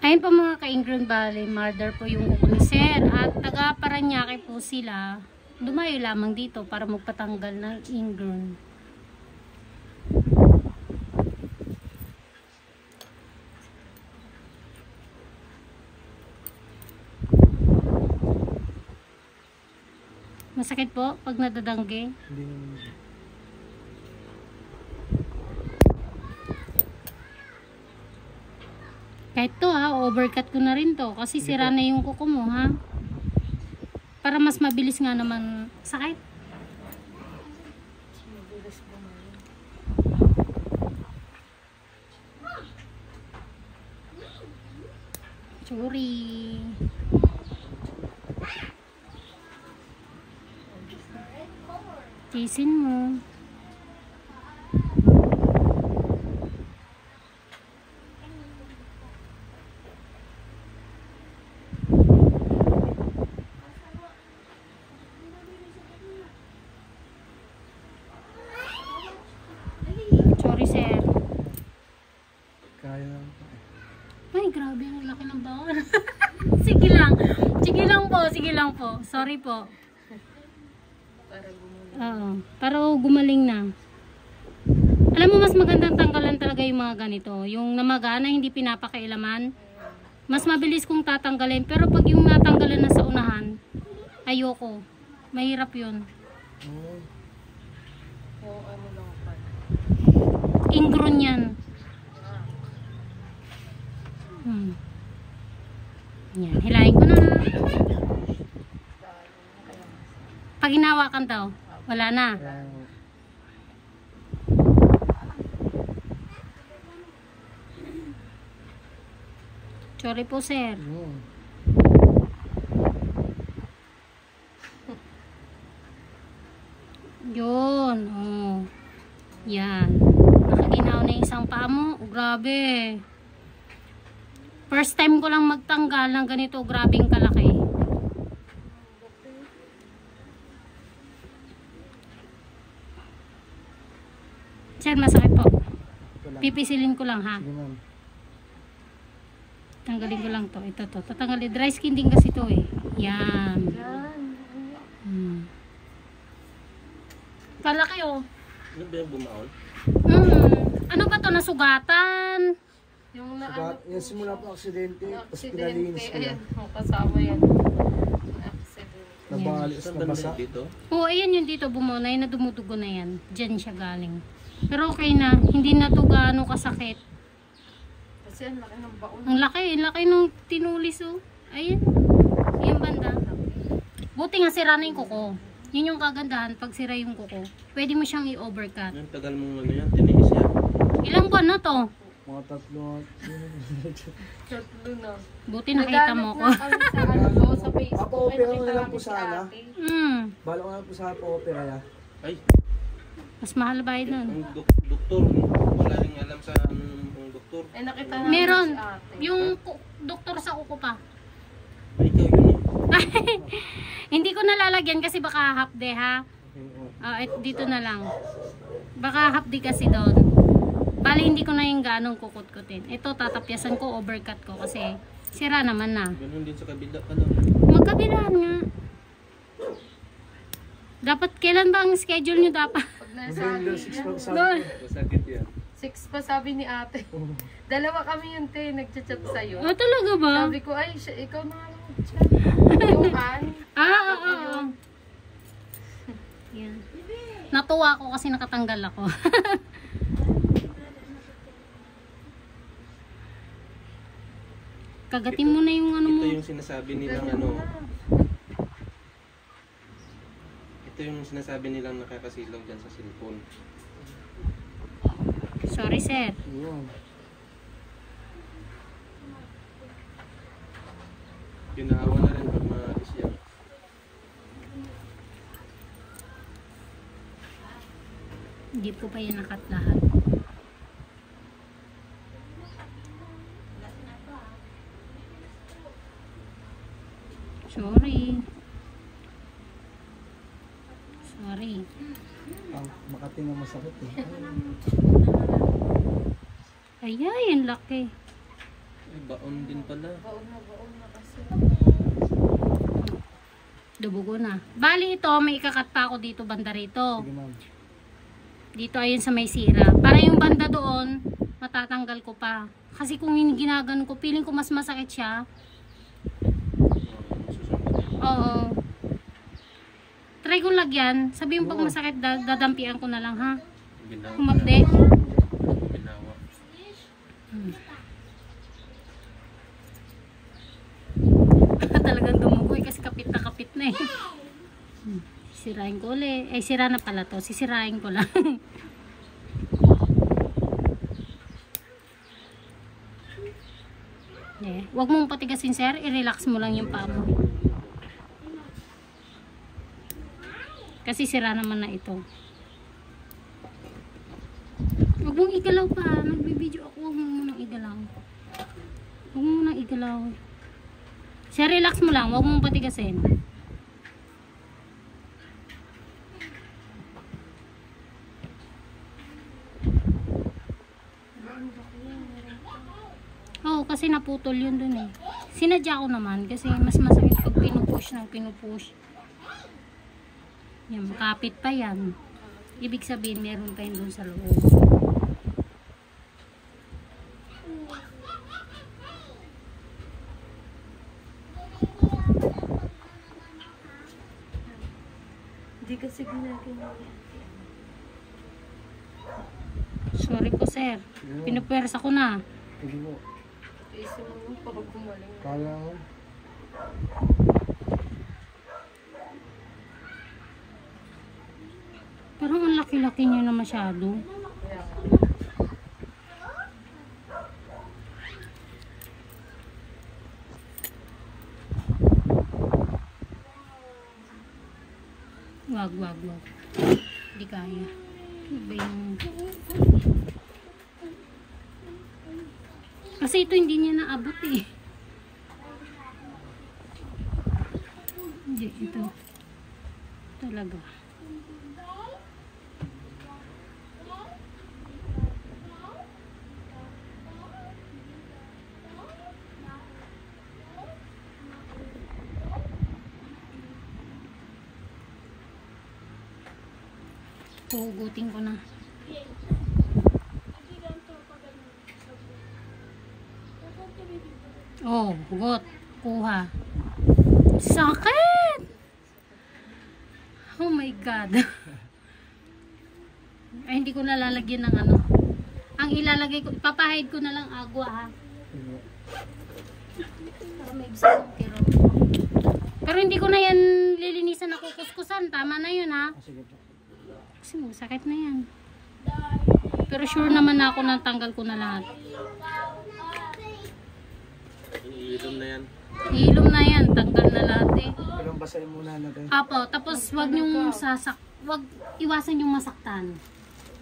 Ayun po mga ka-Ingron Valley, murder po yung kuko ni Sir at taga Paranaque po sila. Dumayo lamang dito para magpatanggal ng ingrown. Masakit po pag nadadangge? Hindi naman. Kahit to ha, overcut ko na rin to kasi sira na yung kuko mo ha. Para mas mabilis nga naman. Sakit? Sorry. Tisin mo. Sorry, sir. Kaya naman. Ay, grabe. Ang laki ng bawal. Sige lang. Sige lang po. Sige lang po. Sorry po. Oo. Para gumaling na. Alam mo, mas magandang tanggalan talaga yung mga ganito. Yung namagana, hindi pinapakailaman. Mas mabilis kong tatanggalin. Pero pag yung natanggalan na sa unahan, ayoko. Mahirap yun. Ingrown yan. Yan. Hilahin ko na. Pag hinawakan daw, wala na. Sorry po, sir. Yun. Oh. Yan. Nakaginaw na yung isang paa mo. Oh, grabe. First time ko lang magtanggal ng ganito. Grabing kalaki. Sir, masakit po. Pipisilin ko lang ha. Sige, ma'am. Tanggalin ko lang to. Ito to. Tatanggalin. Dry skin din kasi to eh. Yan. Palaki oh. Ano ba yung bumaon? Ano ba to? Nasugatan? Yung na Sugat, yan simula po aksidente, tapos pinalinis ko ayan, na. kasama yan. Accident. Nabalis Saan na ba basa. dito? Oo, ayan yung dito bumunay na dumudugo na yan. Diyan siya galing. Pero okay na. Hindi na to gaano kasakit. Kasi ang laki ng baon. Ang laki nung tinulis oh. Ayan. Yung banda. Buti nga sira na yung kuko. Yun yung kagandahan pag sira yung kuko. Pwede mo siyang i-overcut. Yung tagal mong ano yan, tiniis yan. Ilang buwan na to? Mga tatlo. Tatlo na. Buti nakita mo ko. Nagalit na kami sa ano ko, sa Facebook. Apa-opera Ay, na lang po nakita sana. namin si ate. Bala ko na po sa pa-opera ya. Ay, Mas mahal bayad nun. ang doktor. Wala rin alam sa ang doktor. Ay, nakita namin Meron. si ate. Yung doktor sa kuko pa. Ay, ikaw yun eh. Hindi ko nalalagyan kasi baka half day ha. Dito na lang. Baka half day kasi doon. Bali hindi ko na yung ganong kukut-kutin. Ito tatapyasan ko, overcut ko kasi sira naman na. Ganun din sa kabila ka lang. Magkabilaan nga. Dapat kailan ba ang schedule nyo dapat? Pag nasa November akin 6 yan. pa sa Doon. Masakit yan. 6 pa sabi ni ate. Dalawa kami yung te, nagchat-chat sa'yo. Oh, talaga ba? Sabi ko, ay, ikaw na nga lang mag-chat. Yung an. Oo. Yan. Natuwa ako kasi nakatanggal ako. Kagatin mo na yung ano mo. Ito yung sinasabi nilang ano. Ito yung sinasabi nilang nakakasilaw dyan sa cellphone. Sorry, sir. Yun. Ginaawa na rin pag maalis yan. Hindi po pa yan nakat lahat. Sorry. Sorry. Makating ang masakit eh. Ayay, ang laki. Ay, baon din pala. Baon na kasi. Dubugo na. Bali ito, may ikakat pa ako dito banda rito. Sige ma'am. Dito ayun sa may sira. Para yung banda doon, matatanggal ko pa. Kasi kung ginagano ko, feeling ko mas masakit siya. Oo. Try kong lagyan. Sabihin pag masakit, dadampian ko na lang ha. Humapde. Binawa. Talagang dumugoy kasi kapit na eh. Sirain ko ulit. Eh, sira na pala to. Sisirain ko lang. Huwag mong patigasin, sir. I-relax mo lang yung paa mo. Kasi sira naman na ito. Huwag mong igalaw pa. Nagbibideo ako. Huwag mo munang igalaw. Huwag mo munang igalaw. Sir, relax mo lang. Huwag mong patigasin. Oo, kasi naputol yun dun eh. Sinadya ko naman kasi mas masakit pag pinupush ng pinupush. Yan, makapit pa yan. Ibig sabihin, meron pa yun dun sa loob. Hindi kasi ginagawa yan. Sorry po, sir. Pinupwersa ko na. Sige po. Isip mo pag gumaling. Kala mo. Parang ang laki-laki niyo na masyado. Kaya Wag. Hindi kaya. Ano ba yung... Kasi ito hindi niya naabot eh. Hindi, ito. Talaga. Hugutin ko na. Oh, hugot. Kuha. Sakit! Oh my God. Ay, hindi ko nalalagyan ng ano. Ang ilalagay ko, ipapahid ko na lang agwa ha. Para may bisang tiro. Pero hindi ko na yan lilinisan na kukuskusan. Tama na yun ha. Sige po. Kasi masakit na yan. Pero sure naman na ako na tanggal ko na lahat. Iilom na yan. Ilom na yan. Tanggal na lahat eh. Pero basahin muna natin. Apo, tapos wag niyong wag iwasan yung masaktan.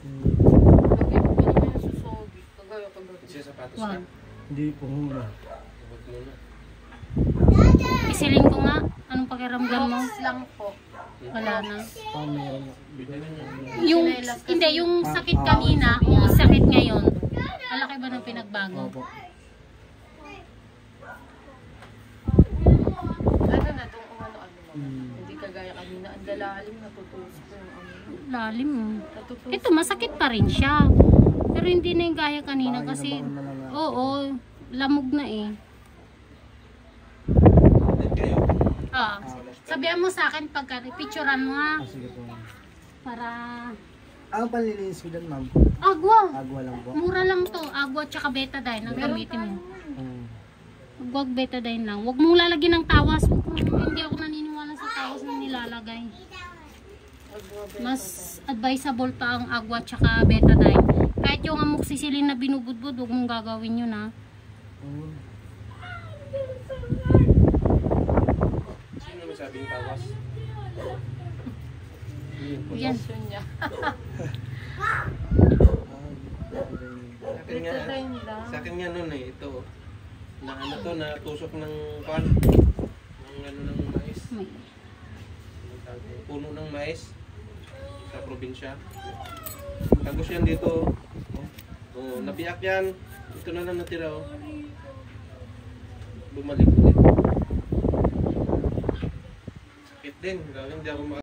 lagyan ko naman yung susogi. Kagaya kagabi. Kasi sapatos Wag. na. Hindi po muna. Huwag muna. Isilin ko nga. Anong pakiramdam mo? Box lang po. Wala na. Meron na. Yung, hindi, yung sakit kanina, o sakit ngayon, malaki ba ng pinagbago? Opo. Ano na itong ano-ano naman. Hindi kagaya kanina. Ang dalalim, natutusok ko yung ano. Lalim mo. Natutusok. Ito, masakit pa rin siya. Pero hindi na yung gaya kanina kasi, oo, lamog na eh. Kayo. Ah, sabihan mo sa akin pagka picturean mo ha, Sige po. para Ang panlilinis ko dyan ma'am. agwa. Agwa lang po. Mura lang to, agwa tsaka betadine ang gamitin mo. Huwag betadine lang. Huwag mong lalagyan ng tawas. Hindi ako naniniwala sa tawas na nilalagay. Mas advisable pa ang agwa tsaka betadine. Kahit yung amoxicillin na binubudbud, huwag mong gagawin yun ha. Sino masabing tawas? Yan. Yun niya. Sa akin nga, Betadine lang. sa akin nga nun eh, ito. Na ano to, natusok ng pan. Ng ano ng mais. May, Puno ng mais. Sa probinsya. Tapos yan dito. Oh, nabiyak yan. Ito na lang natira oh. bumalik ulit. Sakit din, lalo hindi ako